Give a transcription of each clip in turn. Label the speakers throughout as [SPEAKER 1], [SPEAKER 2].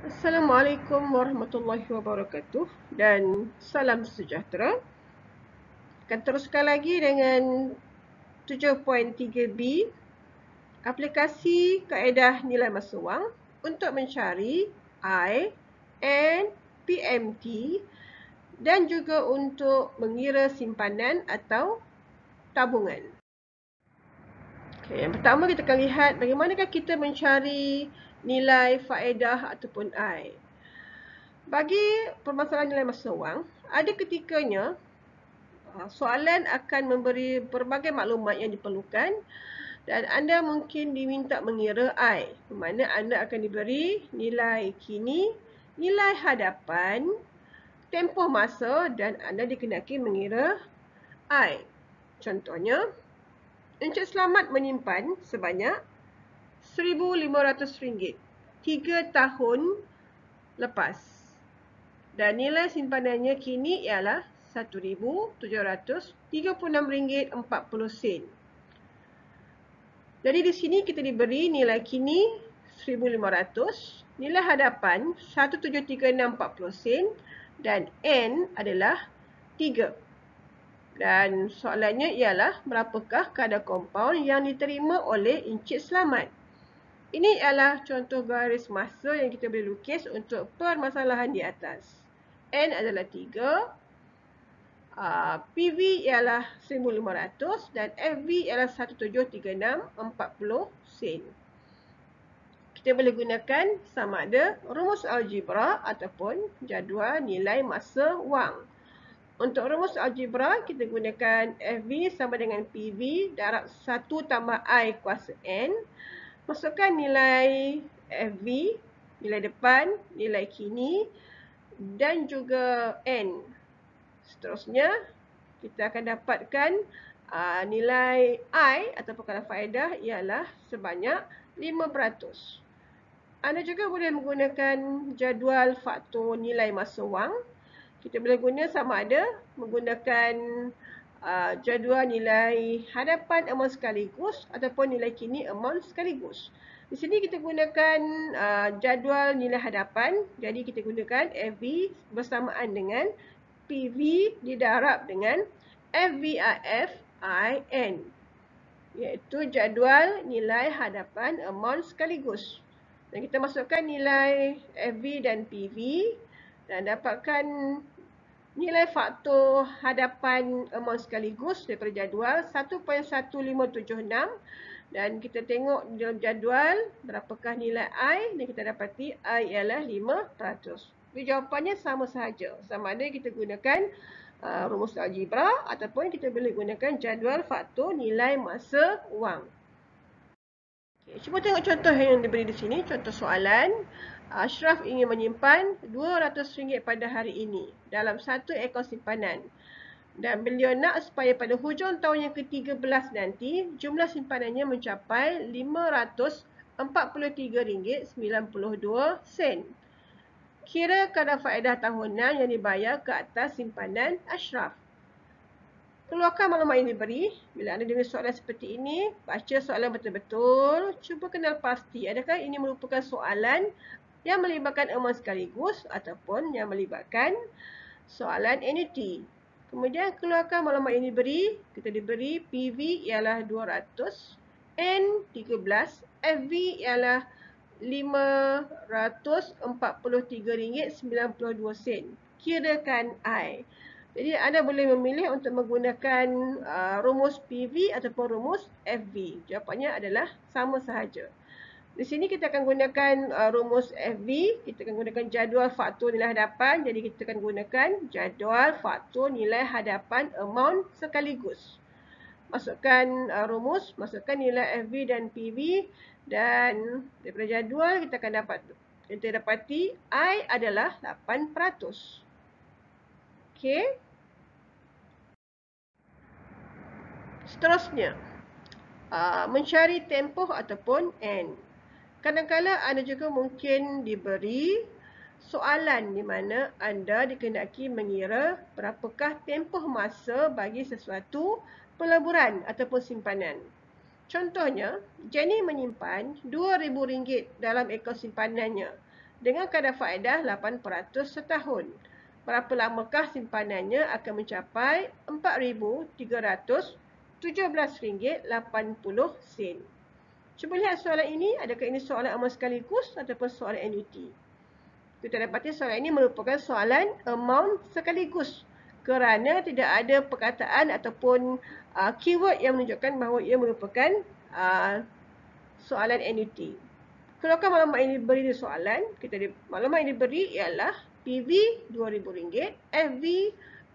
[SPEAKER 1] Assalamualaikum warahmatullahi wabarakatuh dan salam sejahtera. Akan teruskan lagi dengan 7.3b, aplikasi kaedah nilai masa wang untuk mencari I, N, PMT dan juga untuk mengira simpanan atau tabungan. Okay, yang pertama kita akan lihat bagaimanakah kita mencari nilai faedah ataupun I. Bagi permasalahan nilai masa wang, ada ketikanya soalan akan memberi berbagai maklumat yang diperlukan dan anda mungkin diminta mengira I. Di mana anda akan diberi nilai kini, nilai hadapan, tempoh masa dan anda dikenaki mengira I. Contohnya, Encik Selamat menyimpan sebanyak RM1,500 3 tahun lepas. Dan nilai simpanannya kini ialah RM1,736.40. Jadi di sini kita diberi nilai kini 1,500, nilai hadapan 1,736.40 dan N adalah 3. Dan soalannya ialah berapakah kadar kompaun yang diterima oleh Encik Selamat. Ini ialah contoh garis masa yang kita boleh lukis untuk permasalahan di atas. N adalah 3, PV ialah 1,500 dan FV ialah 1,736.40 Kita boleh gunakan sama ada rumus algebra ataupun jadual nilai masa wang. Untuk rumus algebra, kita gunakan FV sama dengan PV darab 1 tambah I kuasa N. Masukkan nilai FV, nilai depan, nilai kini dan juga N. Seterusnya, kita akan dapatkan nilai I ataupun kadar faedah ialah sebanyak 5%. Anda juga boleh menggunakan jadual faktor nilai masa wang. Kita boleh guna sama ada menggunakan jadual nilai hadapan amount sekaligus ataupun nilai kini amount sekaligus. Di sini kita gunakan jadual nilai hadapan. Jadi kita gunakan FV bersamaan dengan PV didarab dengan FVIF-IN, iaitu jadual nilai hadapan amount sekaligus. Dan kita masukkan nilai FV dan PV dan dapatkan nilai faktor hadapan amount sekaligus daripada jadual 1.1576 dan kita tengok dalam jadual berapakah nilai I dan kita dapati I ialah 5%. Jadi jawapannya sama sahaja. Sama ada kita gunakan rumus algebra ataupun kita boleh gunakan jadual faktor nilai masa wang. Okay, cuba tengok contoh yang diberi di sini, contoh soalan. Ashraf ingin menyimpan RM200 pada hari ini dalam satu ekor simpanan. Dan beliau nak supaya pada hujung tahun yang ke-13 nanti, jumlah simpanannya mencapai RM543.92. Kira kadar faedah tahunan yang dibayar ke atas simpanan Ashraf. Keluarkan maklumat yang diberi. Bila anda diberi soalan seperti ini, baca soalan betul-betul. Cuba kenal pasti adakah ini merupakan soalan yang melibatkan amount sekaligus ataupun yang melibatkan soalan annuity. Kemudian keluarkan maklumat yang diberi. Kita diberi PV ialah 200, N 13, FV ialah RM543.92. Kirakan I. Jadi anda boleh memilih untuk menggunakan rumus PV ataupun rumus FV. Jawapannya adalah sama sahaja. Di sini kita akan gunakan rumus FV. Kita akan gunakan jadual faktor nilai hadapan. Jadi kita akan gunakan jadual faktor nilai hadapan amount sekaligus. Masukkan rumus, masukkan nilai FV dan PV. Dan daripada jadual kita akan dapati I adalah 8%. Okey. Seterusnya, mencari tempoh ataupun N. Kadang-kadang anda juga mungkin diberi soalan di mana anda dikenaki mengira berapakah tempoh masa bagi sesuatu peleburan ataupun simpanan. Contohnya, Jenny menyimpan RM2,000 dalam ekor simpanannya
[SPEAKER 2] dengan kadar faedah 8% setahun. Berapa lamakah simpanannya akan mencapai RM4,317.80. Cuba lihat soalan ini, adakah ini soalan amal sekaligus ataupun soalan annuity? Kita dapati soalan ini merupakan soalan amount sekaligus kerana tidak ada perkataan ataupun keyword yang menunjukkan bahawa ia merupakan soalan annuity. Keluarkan maklumat yang diberi di soalan. Maklumat yang diberi ialah PV RM2,000, FV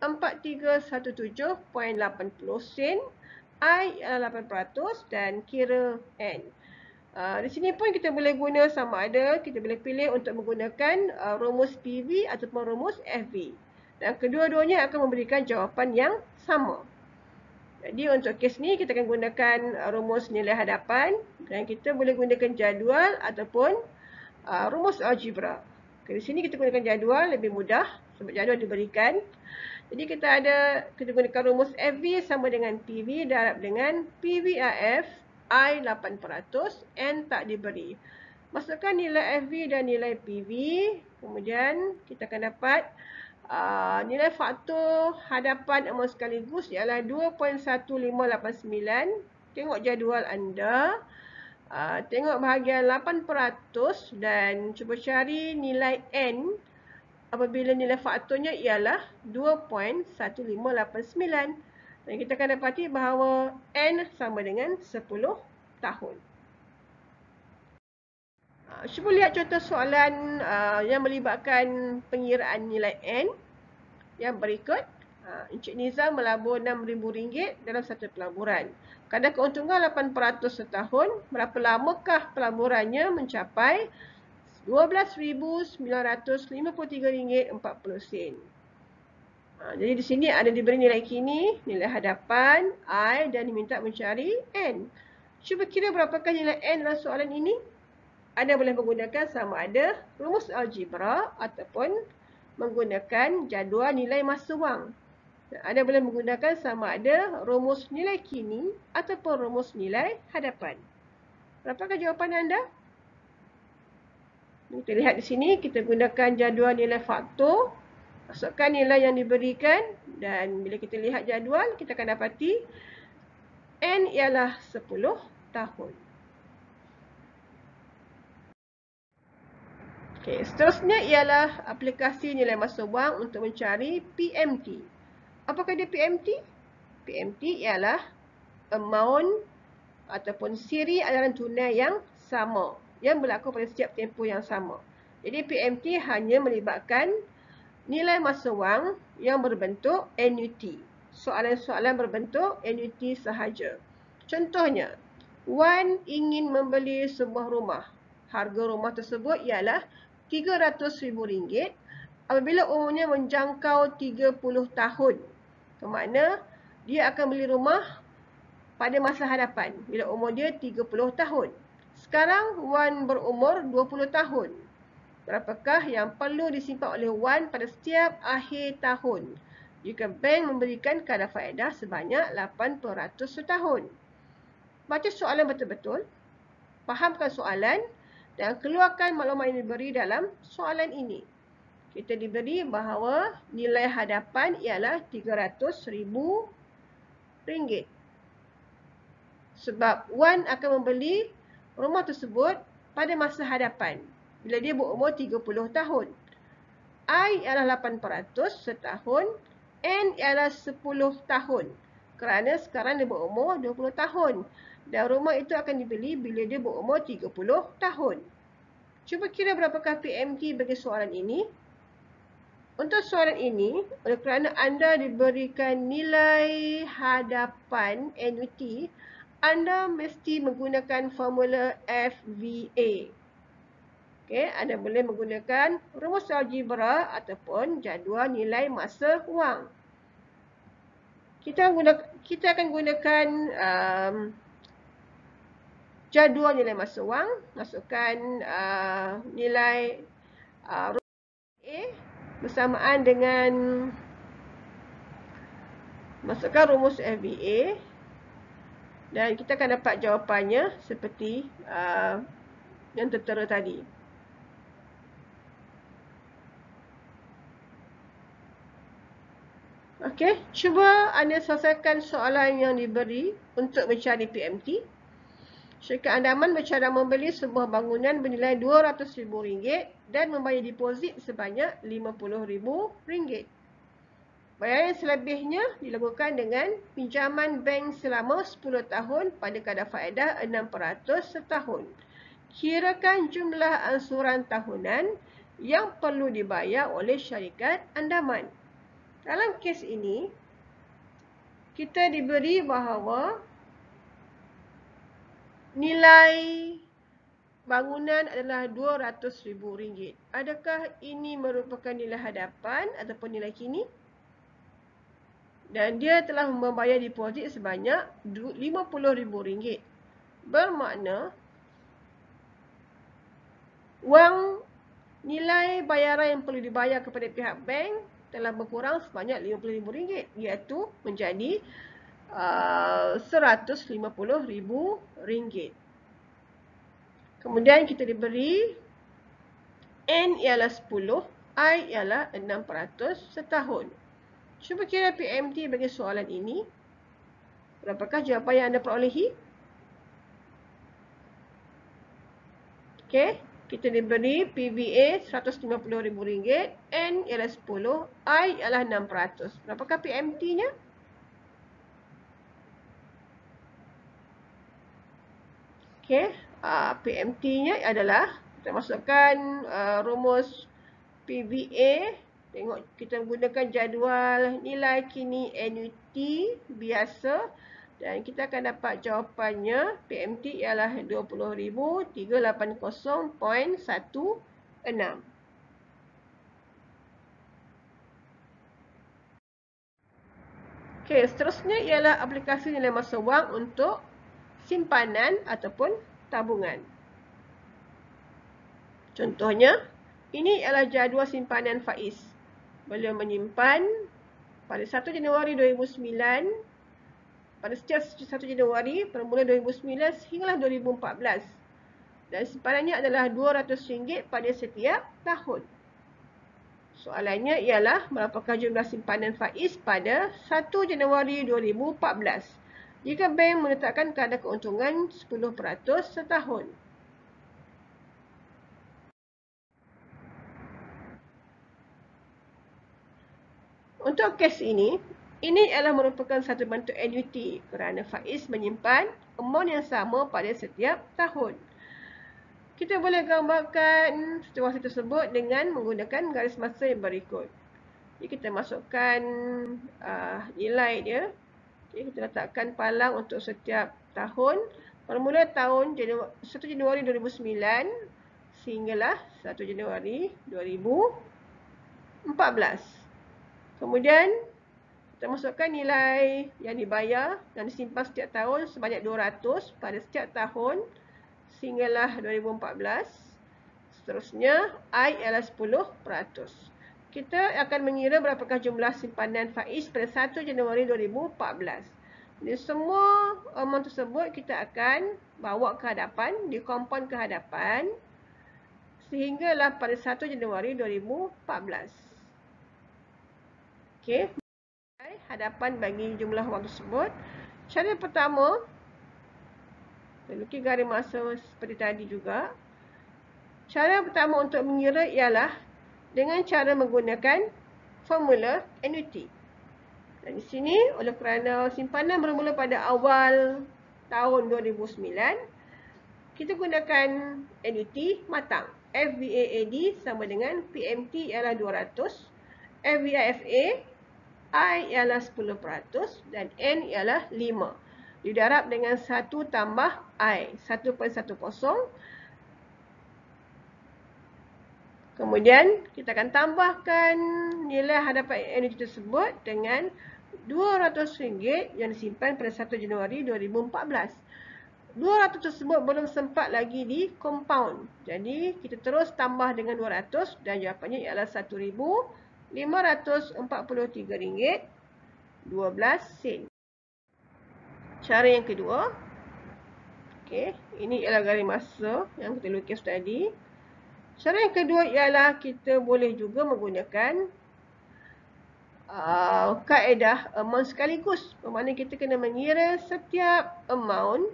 [SPEAKER 2] 4317.80 sen, I ialah 8% dan kira N. Di sini pun kita boleh guna sama ada kita boleh pilih untuk menggunakan rumus PV ataupun rumus FV. Dan kedua-duanya akan memberikan jawapan yang sama. Jadi untuk kes ni kita akan gunakan rumus nilai hadapan dan kita boleh gunakan jadual ataupun rumus algebra. Di sini kita gunakan jadual lebih mudah sebab jadual diberikan. Jadi kita gunakan rumus FV sama dengan PV darab dengan PVRF I 8%, N tak diberi. Masukkan nilai FV dan nilai PV. Kemudian kita akan dapat nilai faktor hadapan amount sekaligus ialah 2.1589. Tengok jadual anda. Tengok bahagian 8% dan cuba cari nilai N apabila nilai faktornya ialah 2.1589. Dan kita akan dapati bahawa N sama dengan 10 tahun. Cuba lihat contoh soalan yang melibatkan pengiraan nilai N yang berikut. Encik Nizam melabur RM6,000 dalam satu pelaburan. Kadar keuntungan 8% setahun. Berapa lamakah pelaburannya mencapai RM12,953.40. Jadi di sini ada diberi nilai kini, nilai hadapan, I dan diminta mencari N. Cuba kira berapakah nilai N dalam soalan ini? Anda boleh menggunakan sama ada rumus algebra ataupun menggunakan jadual nilai masa wang. Anda boleh menggunakan sama ada rumus nilai kini ataupun rumus nilai hadapan. Berapakah jawapan anda? Kita lihat di sini, kita gunakan jadual nilai faktor. Masukkan nilai yang diberikan dan bila kita lihat jadual, kita akan dapati N ialah 10 tahun. Okey, seterusnya ialah aplikasi nilai masa wang untuk mencari PMT. Apakah dia PMT? PMT ialah amount ataupun siri aliran tunai yang sama yang berlaku pada setiap tempoh yang sama. Jadi PMT hanya melibatkan nilai masa wang yang berbentuk annuity. Soalan-soalan berbentuk annuity sahaja. Contohnya, Wan ingin membeli sebuah rumah. Harga rumah tersebut ialah RM300,000 apabila umurnya menjangkau 30 tahun. Bermakna dia akan beli rumah pada masa hadapan bila umur dia 30 tahun. Sekarang Wan berumur 20 tahun. Berapakah yang perlu disimpan oleh Wan pada setiap akhir tahun jika bank memberikan kadar faedah sebanyak 8% setahun? Baca soalan betul-betul, fahamkan soalan dan keluarkan maklumat yang diberi dalam soalan ini. Kita diberi bahawa nilai hadapan ialah RM300,000. Sebab Wan akan membeli rumah tersebut pada masa hadapan bila dia berumur 30 tahun. I ialah 8% setahun, N ialah 10 tahun. Kerana sekarang dia berumur 20 tahun. Dan rumah itu akan dibeli bila dia berumur 30 tahun. Cuba kira berapakah PMT bagi soalan ini. Untuk soalan ini, oleh kerana anda diberikan nilai hadapan annuity, anda mesti menggunakan formula FVA. Okay, anda boleh menggunakan rumus algebra ataupun jadual nilai masa wang. Kita akan gunakan jadual nilai masa wang. Masukkan nilai rumus A bersamaan dengan masukkan rumus FVA dan kita akan dapat jawapannya seperti yang tertera tadi.
[SPEAKER 1] Okey, cuba anda selesaikan soalan yang diberi untuk mencari PMT. Syarikat Andaman bercadang membeli sebuah bangunan bernilai RM200,000 dan membayar deposit sebanyak RM50,000. Bayaran selebihnya dilakukan dengan pinjaman bank selama 10 tahun pada kadar faedah 6% setahun. Kirakan jumlah ansuran tahunan yang perlu dibayar oleh syarikat Andaman. Dalam kes ini, kita diberi bahawa nilai bangunan adalah RM200,000. Adakah ini merupakan nilai hadapan ataupun nilai kini? Dan dia telah membayar deposit sebanyak RM50,000. Bermakna, wang nilai bayaran yang perlu dibayar kepada pihak bank telah berkurang sebanyak RM50,000, iaitu menjadi RM150,000. Kemudian kita diberi N ialah 10, I ialah 6% setahun. Cuba kira PMT bagi soalan ini. Berapakah jawapan yang anda perolehi? Okey, kita diberi PVA RM150,000, N ialah 10, I ialah 6%. Berapakah PMT-nya? Okey, PMT-nya adalah, kita masukkan rumus PVA. Tengok, kita gunakan jadual nilai kini annuity biasa. Dan kita akan dapat jawapannya, PMT ialah 20,380.16. Okey, seterusnya ialah aplikasi nilai masa wang untuk simpanan ataupun tabungan. Contohnya, ini adalah jadual simpanan Faiz. Beliau menyimpan pada 1 Januari 2009, pada setiap 1 Januari bermula 2009 sehinggalah 2014. Dan simpanannya adalah RM200 pada setiap tahun. Soalannya ialah, berapakah jumlah simpanan Faiz pada 1 Januari 2014? Jika bank menetapkan kadar keuntungan 10% setahun. Untuk kes ini adalah merupakan satu bentuk annuity kerana Faiz menyimpan amount yang sama pada setiap tahun. Kita boleh gambarkan situasi tersebut dengan menggunakan garis masa yang berikut. Jadi kita masukkan nilai dia. Okay, kita letakkan palang untuk setiap tahun. Bermula tahun 1 Januari 2009 sehinggalah 1 Januari 2014. Kemudian kita masukkan nilai yang dibayar dan disimpan setiap tahun sebanyak 200 pada setiap tahun sehinggalah 2014. Seterusnya, I ialah 10%. Kita akan mengira berapakah jumlah simpanan Faiz pada 1 Januari 2014. Jadi semua amount tersebut kita akan bawa ke hadapan, dikompon ke hadapan sehinggalah pada 1 Januari 2014. Okey, hadapan bagi jumlah wang tersebut. Cara pertama, kita lukis garis masa seperti tadi juga. Cara pertama untuk mengira ialah dengan cara menggunakan formula annuity. Dan di sini, oleh kerana simpanan bermula pada awal tahun 2009, kita gunakan annuity matang. FVAAD sama dengan PMT ialah 200, FVIFA, I ialah 10% dan N ialah 5. Didarab dengan 1 tambah I, 1.10. Kemudian, kita akan tambahkan nilai hadapan annuity tersebut dengan RM200 yang disimpan pada 1 Januari 2014. 200 tersebut belum sempat lagi di compound. Jadi, kita terus tambah dengan 200 dan jawapannya ialah RM1,533.12. Cara yang kedua. Okey, ini ialah garis masa yang kita lukis tadi. Cara yang kedua ialah kita boleh juga menggunakan kaedah amount sekaligus. Bermakna kita kena mengira setiap amount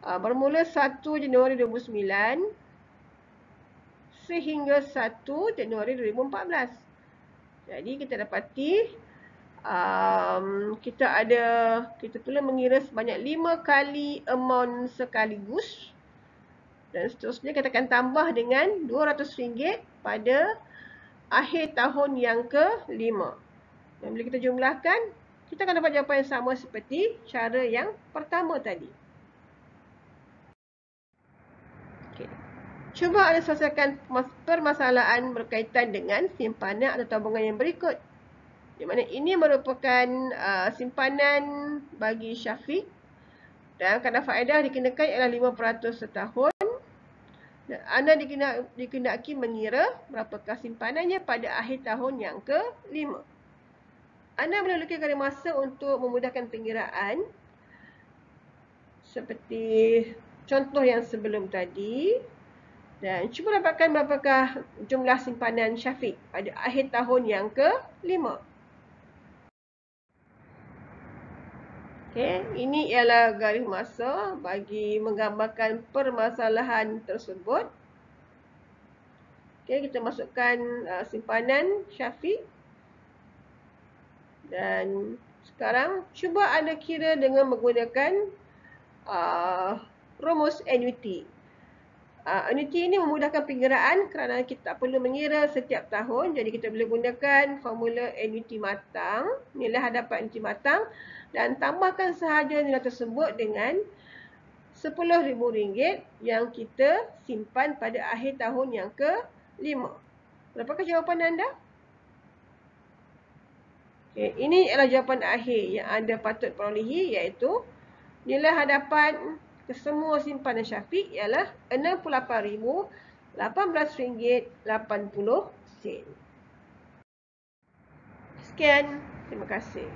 [SPEAKER 1] bermula 1 Januari 2009 sehingga 1 Januari 2014. Jadi kita dapati kita perlu mengira sebanyak 5 kali amount sekaligus. Dan seterusnya kita akan tambah dengan RM200 pada akhir tahun yang ke-5. Dan bila kita jumlahkan, kita akan dapat jawapan yang sama seperti cara yang pertama tadi. Okay. Cuba anda selesaikan permasalahan berkaitan dengan simpanan atau tabungan yang berikut. Di mana ini merupakan simpanan bagi Syafiq. Dan kadar faedah dikenakan ialah 5% setahun. Dan anda dikehendaki mengira berapakah simpanannya pada akhir tahun yang ke-5. Anda memerlukan kadar masa untuk memudahkan pengiraan. Seperti contoh yang sebelum tadi. Dan cuba dapatkan berapakah jumlah simpanan Syafiq pada akhir tahun yang ke-5. Okay, ini ialah garis masa bagi menggambarkan permasalahan tersebut. Okay, kita masukkan simpanan Syafiq. Dan sekarang cuba anda kira dengan menggunakan rumus annuity. Annuity ini memudahkan pengiraan kerana kita tak perlu mengira setiap tahun. Jadi kita boleh gunakan formula annuity matang, nilai hadapan annuity matang, dan tambahkan sahaja nilai tersebut dengan RM10,000 yang kita simpan pada akhir tahun yang ke-5. Berapakah jawapan anda? Okay, ini adalah jawapan akhir yang anda patut perolehi, iaitu nilai hadapan kesemua simpanan Syafiq ialah RM68,018.80. Sekian, terima kasih.